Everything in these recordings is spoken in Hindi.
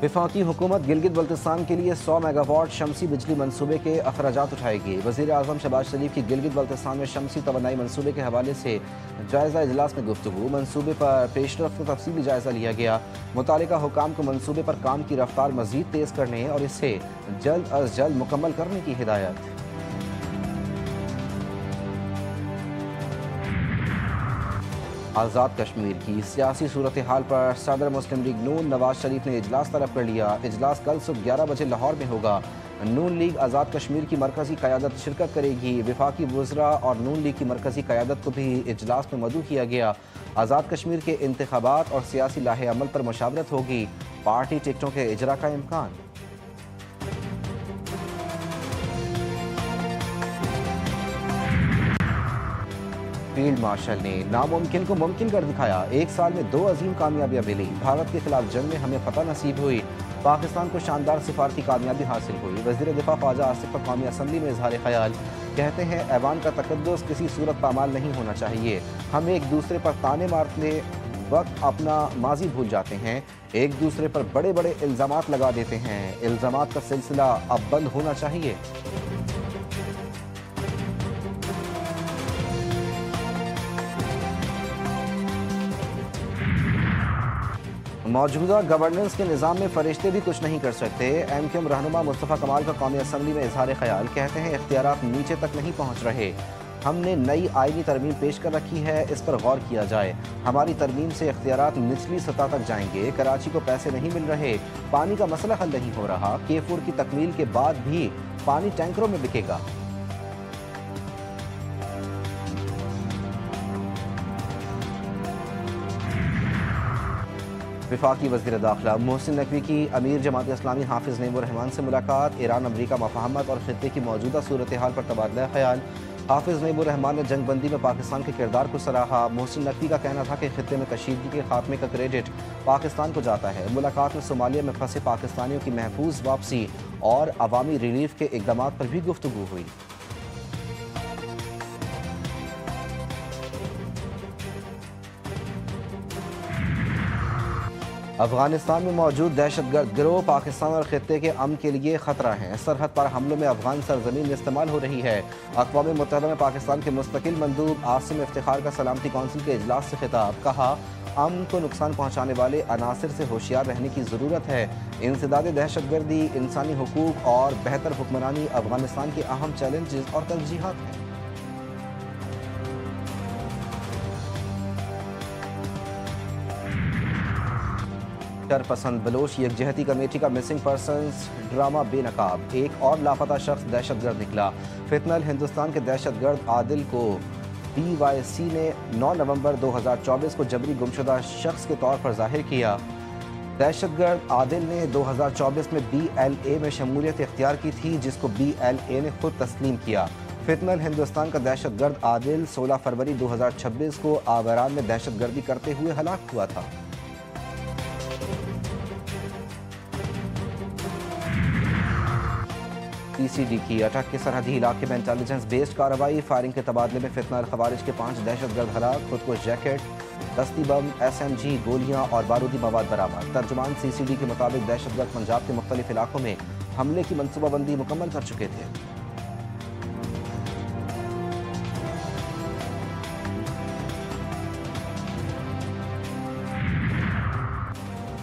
वफाकी हुकूमत गिलगित बल्तिस्तान के लिए 100 मेगावाट शमसी बिजली मनसूबे के अखराजात उठाएगी। वज़ीर आज़म शहबाज शरीफ की गिलगित बल्तिस्तान में शमसी तवानाई मनसूबे के हवाले से जायज़ा इजलास में गुफ्तगू। मनसूबे पर पेशरफ्त का तफसीली जायज़ा लिया गया। मुतालिका हुकाम को मनसूबे पर काम की रफ्तार मज़ीद तेज़ करने और इसे जल्द अज जल्द मुकम्मल करने की हिदायत। आज़ाद कश्मीर की सियासी सूरत हाल पर सदर मुस्लिम लीग नून नवाज शरीफ ने इजलास तलब कर लिया। इजलास कल सुबह 11 बजे लाहौर में होगा। नून लीग आज़ाद कश्मीर की मरकज़ी क़यादत शिरकत करेगी। वफाकी वज़रा और नून लीग की मरकज़ी क़यादत को भी इजलास में मदऊ किया गया। आज़ाद कश्मीर के इंतखाबात और सियासी लाहे अमल पर मशावरत होगी। पार्टी टिकटों के इजरा का इम्कान। फील्ड मार्शल ने नामुमकिन को मुमकिन कर दिखाया। एक साल में 2 अजीम कामयाबियां मिली। भारत के खिलाफ जंग में हमें फतह नसीब हुई। पाकिस्तान को शानदार सिफारती कामयाबी हासिल हुई। वज़ीर दिफा ख्वाजा आसिफ पर कौमी असम्बली में इजहार ख्याल। कहते हैं ऐवान का तकद्दुस किसी सूरत पामाल नहीं होना चाहिए। हम एक दूसरे पर ताने मारते वक्त अपना माजी भूल जाते हैं। एक दूसरे पर बड़े बड़े इल्ज़ामात लगा देते हैं। इल्ज़ामात का सिलसिला अब बंद होना चाहिए। मौजूदा गवर्नेंस के निज़ाम में फरिश्ते भी कुछ नहीं कर सकते। MQM रहनुमा मुस्तफ़ा कमाल का कौमी असम्बली में इजहार ख्याल। कहते हैं इख्तियारात नीचे तक नहीं पहुँच रहे। हमने नई आईनी तरमीम पेश कर रखी है, इस पर गौर किया जाए। हमारी तरमीम से इख्तियारात निचली सतह तक जाएंगे। कराची को पैसे नहीं मिल रहे, पानी का मसला हल नहीं हो रहा। K4 की तकमील के बाद भी पानी टैंकरों में बिकेगा। वफाकी वज़ीर दाखिला मोहसिन नकवी की अमीर जमात इस्लामी हाफिज़ नईमुर रहमान से मुलाकात। ईरान अमरीका मफाहमत और खित्ते की मौजूदा सूरत हाल पर तबादला ख्याल। हाफिज़ नईमुर रहमान ने जंगबंदी में पाकिस्तान के किरदार को सराहा। मोहसिन नकवी का कहना था कि खित्ते में कशीदगी के खात्मे का क्रेडिट पाकिस्तान को जाता है। मुलाकात में सोमालिया में फंसे पाकिस्तानियों की महफूज वापसी और अवामी रिलीफ के इक़दाम पर भी गुफ्तगू हुई। अफगानिस्तान में मौजूद दहशतगर्द गिरोह पाकिस्तान और खित्ते के अमन के लिए खतरा हैं। सरहद पर हमलों में अफगान सरजमीन इस्तेमाल हो रही है। अक़वाम मुत्तहिदा में पाकिस्तान के मुस्तकिल मंदूब आसिम इफ्तिखार का सलामती कौंसिल के इजलास से खिताब। कहा, अमन को नुकसान पहुँचाने वाले अनासिर से होशियार रहने की ज़रूरत है। इंसदाद दहशतगर्दी, इंसानी हुकूक और बेहतर हुक्मरानी अफगानिस्तान के अहम चैलेंजेस और तरजीहात हैं। शरपसंद बलोच यकजहती कमेटी का मिसिंग पर्सनस ड्रामा बेनकाब। एक और लापता शख्स दहशतगर्द निकला। फितनल हिंदुस्तान के दहशतगर्द आदिल को BYC ने 9 नवंबर 2024 को जबरी गुमशुदा शख्स के तौर पर जाहिर किया। दहशतगर्द आदिल ने 2024 में BLA में शमूलियत इख्तियार की थी, जिसको BLA ने खुद तस्लीम किया। फितनल हिंदुस्तान का दहशतगर्द आदिल 16 फरवरी 2026 को आबरान में दहशतगर्दी करते हुए हलाक हुआ था। PCD की अटक के सरहदी इलाके में इंटेलिजेंस बेस्ड कार्रवाई। फायरिंग के तबादले में फितना खवारिज के 5 दहशतगर्द हलाक। खुद को जैकेट, दस्ती बम, SMG, गोलियां और बारूदी मवाद बरामद। तर्जुमान CCD के मुताबिक दहशतगर्द पंजाब के मुख्तलिफ इलाकों में हमले की मनसूबाबंदी मुकम्मल कर चुके थे।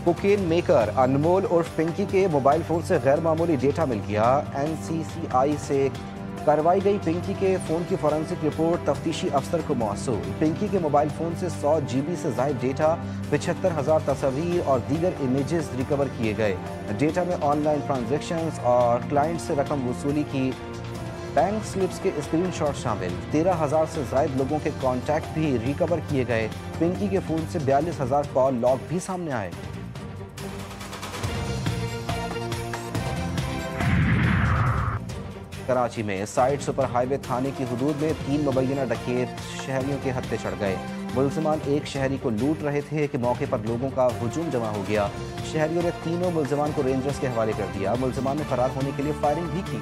कोकेन मेकर अनमोल उर्फ पिंकी के मोबाइल फ़ोन से गैर मामूली डेटा मिल गया। NCCI से करवाई गई पिंकी के फ़ोन की फॉरेंसिक रिपोर्ट तफ्तीशी अफसर को मौसूल। पिंकी के मोबाइल फ़ोन से 100 GB से ज़ायद डेटा, 75,000 तस्वीर और दीगर इमेजेस रिकवर किए गए। डेटा में ऑनलाइन ट्रांजेक्शन्स और क्लाइंट से रकम वसूली की बैंक स्लिप्स के स्क्रीनशॉट शामिल। 13,000 से ज़ायद लोगों के कॉन्टैक्ट भी रिकवर किए गए। पिंकी के फ़ोन से 42,000 कॉल लॉग भी सामने आए। कराची में साइड सुपर हाईवे थाने की हुदूद में 3 मुबैना डकैत शहरियों के हत्थे चढ़ गए। मुलजिमान एक शहरी को लूट रहे थे कि मौके पर लोगों का हुजूम जमा हो गया। शहरियों ने तीनों मुलजिमान को रेंजर्स के हवाले कर दिया। मुलजिमान ने फरार होने के लिए फायरिंग भी की।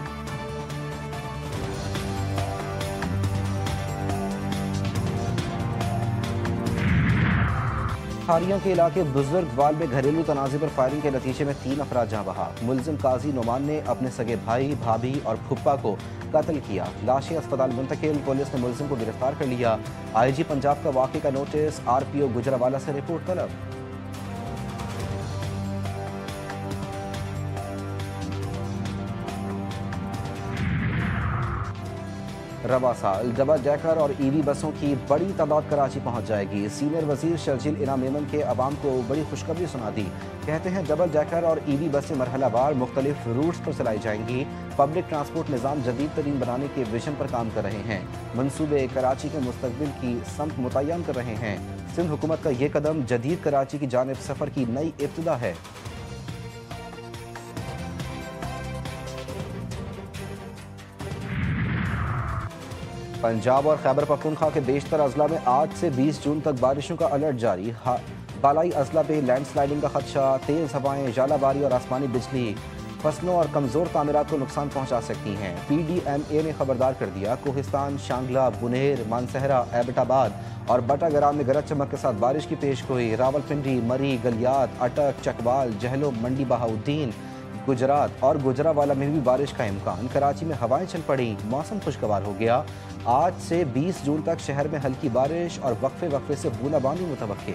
खारियों के इलाके बुजुर्गवाल में घरेलू तनाज़े पर फायरिंग के नतीजे में 3 अफराद जाँ बहा। मुलजिम काजी नोमान ने अपने सगे भाई, भाभी और फुप्पा को कत्ल किया। लाशें अस्पताल मुंतकिल। पुलिस ने मुलजिम को गिरफ्तार कर लिया। IG पंजाब का वाक़े का नोटिस। RPO गुजरावाला से रिपोर्ट तलब। रवा साल डबल डेकर और EV बसों की बड़ी तादाद कराची पहुंच जाएगी। सीनियर वजीर शर्जील इनाम मेमन के अवाम को बड़ी खुशखबरी सुना दी। कहते हैं डबल डेकर और EV बसें मरहलावार मुख्तलिफ रूट्स पर चलाई जाएंगी। पब्लिक ट्रांसपोर्ट निज़ाम जदीद तरीन बनाने के विजन पर काम कर रहे हैं। मनसूबे कराची के मुस्तकबिल की समत मुतय्यन कर रहे हैं। सिंध हुकूमत का ये कदम जदीद कराची की जानिब सफ़र की नई इब्तिदा है। पंजाब और खैबर पख्तूनख्वा के बेशतर अजला में आज से 20 जून तक बारिशों का अलर्ट जारी। बालाई अजला पे लैंडस्लाइडिंग का खदशा, तेज़ हवाएं, जालाबारी और आसमानी बिजली फसलों और कमज़ोर तामीरात को नुकसान पहुँचा सकती हैं। PDMA ने खबरदार कर दिया। कोहिस्तान, शांगला, बुनेर, मानसहरा, एबटाबाद और बटाग्राम में गरज चमक के साथ बारिश की पेशगोई। रावलपिंडी, मरी, गलियात, अटक, चकवाल, जहलो, मंडी बहाउद्दीन, गुजरात और गुजरावाला में भी बारिश का इम्कान। कराची में हवाएं चल पड़ी। मौसम खुशगवार हो गया। आज से 20 जून तक शहर में हल्की बारिश और वक्फे वक्फे से बूंदाबांदी मुतवक्के।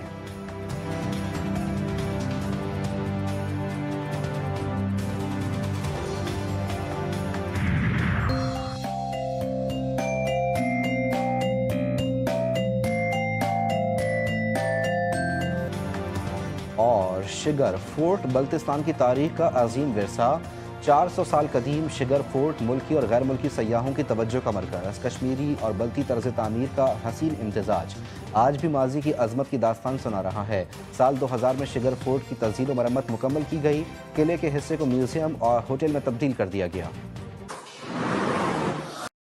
और शिगर फोर्ट बल्तिस्तान की तारीख का अजीम विरसा। 400 साल कदीम शिगर फोर्ट मुल्की और गैर मुल्की सयाहों की तवज्जो का मरकज़। कश्मीरी और बल्ती तर्ज तामीर का हसीन इम्तिजाज आज भी माजी की अजमत की दास्तान सुना रहा है। साल 2000 में शिगर फोर्ट की तज़ील व मरम्मत मुकम्मल की गई। किले के हिस्से को म्यूजियम और होटल में तब्दील कर दिया गया।